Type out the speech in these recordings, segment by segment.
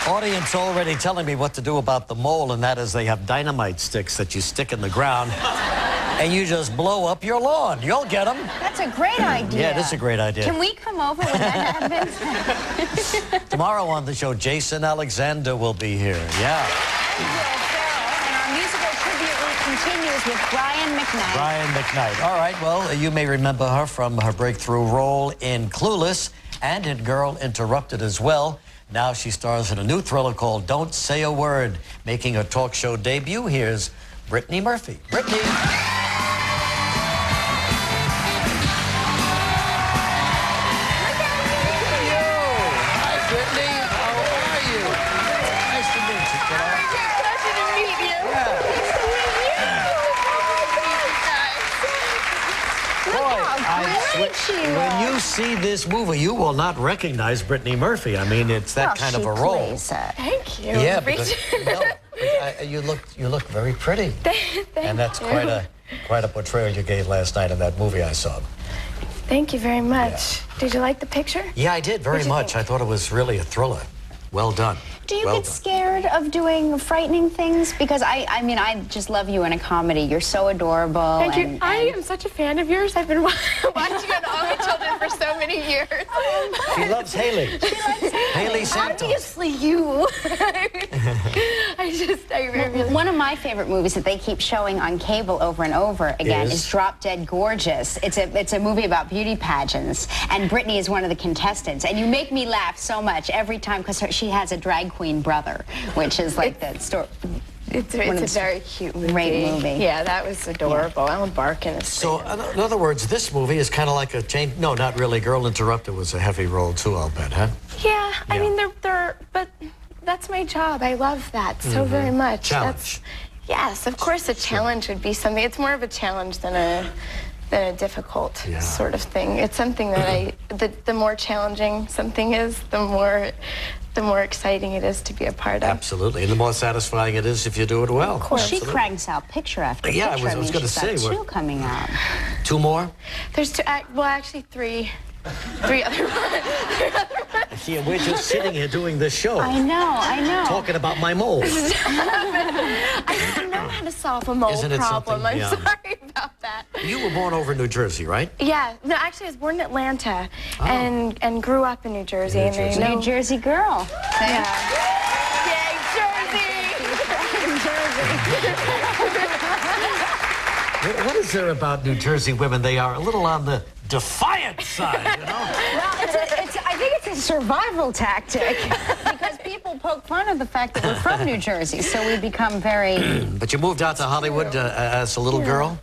Audience already telling me what to do about the mole, and that is they have dynamite sticks that you stick in the ground, and you just blow up your lawn. You'll get them. That's a great idea. Yeah, it is a great idea. Can we come over when that happens? Tomorrow on the show, Jason Alexander will be here. Yeah. And our musical tribute continues with Brian McKnight. Brian McKnight. All right, well, you may remember her from her breakthrough role in Clueless and in Girl Interrupted as well. Now she stars in a new thriller called Don't Say a Word. Making her talk show debut, here's Brittany Murphy. Brittany. When you see this movie, you will not recognize Brittany Murphy. I mean, it's that kind of a role. Thank you. Yeah, because, you look very pretty. And that's quite a portrayal you gave last night in that movie I saw. Thank you very much. Yeah. Did you like the picture? Yeah, I did very much. I thought it was really a thriller. Well done. Do you get scared of doing frightening things? Because I mean, I just love you in a comedy. You're so adorable. Thank you. I am such a fan of yours. I've been watching on All My Children for so many years. She loves Haley. She likes Haley Santos. Obviously you. I really... One of my favorite movies that they keep showing on cable over and over again is Drop Dead Gorgeous. It's a movie about beauty pageants, and Brittany is one of the contestants. And you make me laugh so much every time because she has a drag queen brother, which is like the story. It's a very cute movie. Great movie. Yeah, that was adorable. Alan Barkin is So, in other words, this movie is kind of like a chain. No, not really. Girl Interrupted was a heavy role too, I'll bet, huh? Yeah, I mean, but that's my job. I love that so very much. Challenge. Yes, of course, a challenge would be something. It's more of a challenge than a difficult sort of thing. It's something that the more challenging something is, the more exciting it is to be a part of. Absolutely, and the more satisfying it is if you do it well. Of course. She cranks out picture after picture. Yeah, I was going to say. She's got 2 coming out. 2 more? There's 2, well, actually 3. 3 other ones. Yeah, we're just sitting here doing this show. I know. Talking about my mole. I don't know how to solve a mole problem. I'm sorry about that. You were born over in New Jersey, right? Yeah. No, actually, I was born in Atlanta and grew up in New Jersey. New Jersey girl. Yeah. Yay, Jersey! What is there about New Jersey women? They are a little on the defiant side, you know? Well, I think it's a survival tactic because people poke fun of the fact that we're from New Jersey, so we become very... But you moved out to Hollywood as a little girl?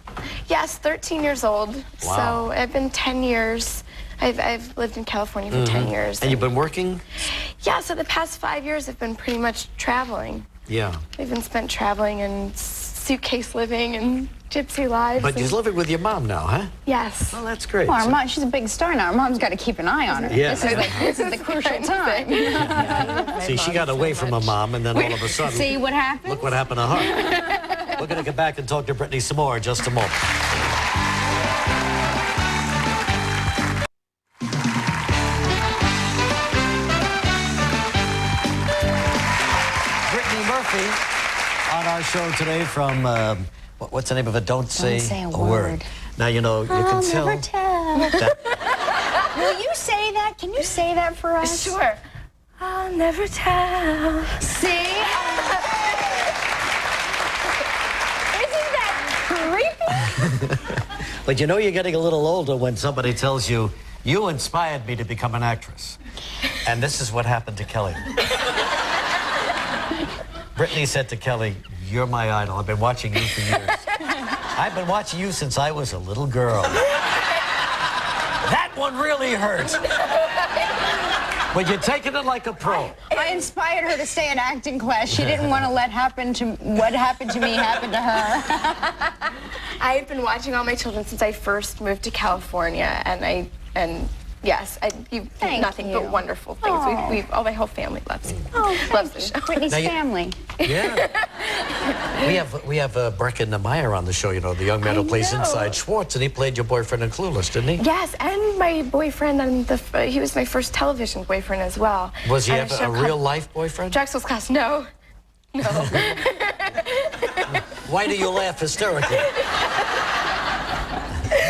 Yes, 13 years old. Wow. So I've been 10 years. I've lived in California for 10 years. And you've been working? Yeah, so the past 5 years I've been pretty much traveling. Yeah. I've been spent traveling and suitcase living and gypsy lives. But you're living with your mom now, huh? Yes. Well, that's great. Well, our mom, she's a big star now. Our mom's got to keep an eye on her. Yeah. This is the crucial time. See, she got away from her mom, and then all of a sudden... See what happened? Look what happened to her. We're going to get back and talk to Brittany some more in just a moment. Brittany Murphy on our show today from, what's the name of it? Don't say a word. Now, you know, you can tell. Never tell. Will you say that? Can you say that for us? Sure. I'll never tell. See? Isn't that creepy? But you know you're getting a little older when somebody tells you, you inspired me to become an actress. And this is what happened to Kelly. Brittany said to Kelly, you're my idol. I've been watching you for years. I've been watching you since I was a little girl. That one really hurt. But you're taking it like a pro. I inspired her to stay in acting class. She didn't want to let what happened to me happen to her. I've been watching All My Children since I first moved to California, and Yes, you Thank nothing you. but wonderful things. All my whole family loves you. Oh, loves the show. Brittany's family. Yeah. we have Brecken Meyer on the show, you know, the young man who plays inside Schwartz, and he played your boyfriend in Clueless, didn't he? Yes, and my boyfriend, he was my first television boyfriend as well. Was he a real-life boyfriend? Drexel's Class, no. No. Why do you laugh hysterically?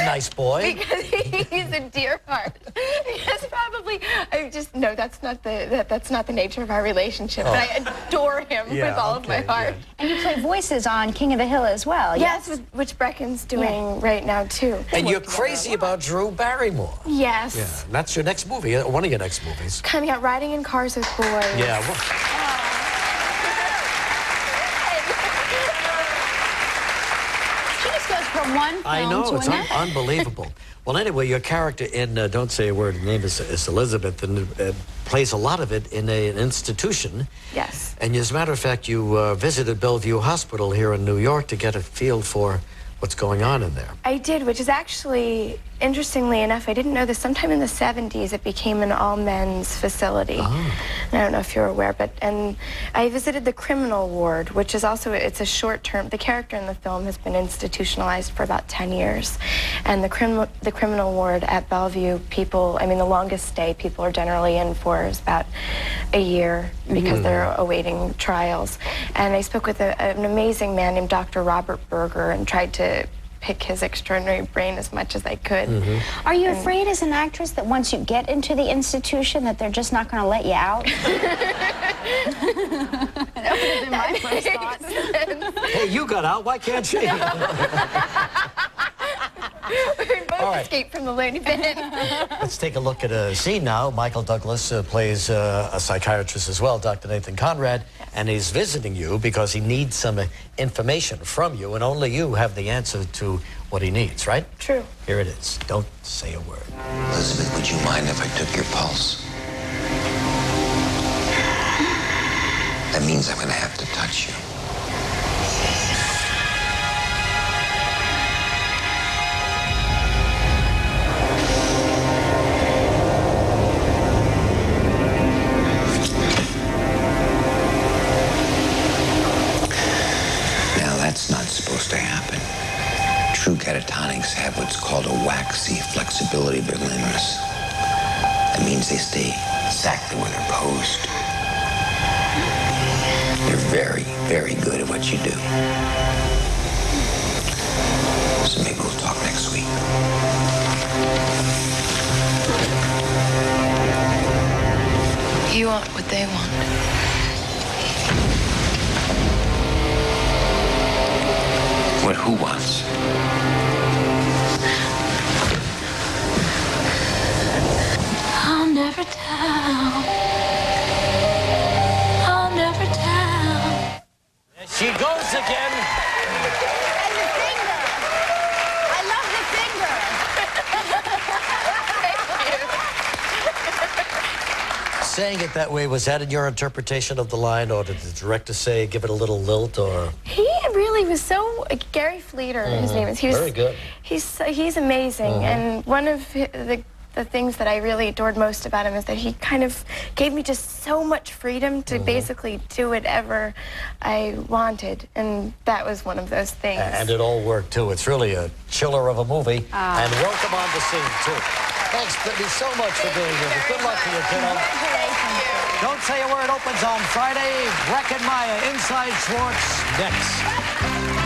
Nice boy. Because he's a dear heart. Yes, probably. No, that's not the nature of our relationship. But I adore him with all of my heart. Yeah. And you play voices on King of the Hill as well. Yes, which Brecken's doing right now too. And you're crazy about Drew Barrymore. Yes. Yeah, and that's your next movie, one of your next movies. Coming out, Riding in Cars with Boys. Yeah. From one film I know, to it's another. unbelievable. Well, anyway, your character in Don't Say a Word, her name is Elizabeth, and plays a lot of it in an institution. Yes. And as a matter of fact, you visited Bellevue Hospital here in New York to get a feel for what's going on in there. I did, which is actually, interestingly enough, I didn't know this, sometime in the 70s it became an all-men's facility. Oh. And I don't know if you're aware, and I visited the criminal ward, which is also, it's a short-term, the character in the film has been institutionalized for about 10 years. And the criminal ward at Bellevue, people, I mean, the longest stay people are generally in for is about a year because they're awaiting trials. And I spoke with an amazing man named Dr. Robert Berger and tried to pick his extraordinary brain as much as I could. Are you afraid as an actress that once you get into the institution that they're just not going to let you out? That would have been my first thought. Hey, you got out, why can't she? We both escaped from the loony bin. Let's take a look at a scene now. Michael Douglas plays a psychiatrist as well, Dr. Nathan Conrad, and he's visiting you because he needs some information from you, and only you have the answer to what he needs, right? True. Here it is. Don't say a word. Elizabeth, would you mind if I took your pulse? That means I'm going to have to touch you. That's not supposed to happen. True catatonics have what's called a waxy flexibility of their limbs. That means they stay exactly where they're posed. You're very, very good at what you do. So maybe we'll talk next week. You want what they want. What who wants? I'll never tell. I'll never tell. There she goes again. And the finger. I love the finger. Saying it that way, was that in your interpretation of the line, or did the director say, give it a little lilt, or? He really was so, Gary Fleeter, his name is. He was, very good. He's amazing, and one of the things that I really adored most about him is that he kind of gave me just so much freedom to basically do whatever I wanted, and that was one of those things. And it all worked, too. It's really a chiller of a movie, and welcome on the scene, too. Thanks, Brittany, so much for being here. Good luck to you, kiddo. Don't Say a Word opens on Friday. Brecken Meyer, Inside Schwartz, next.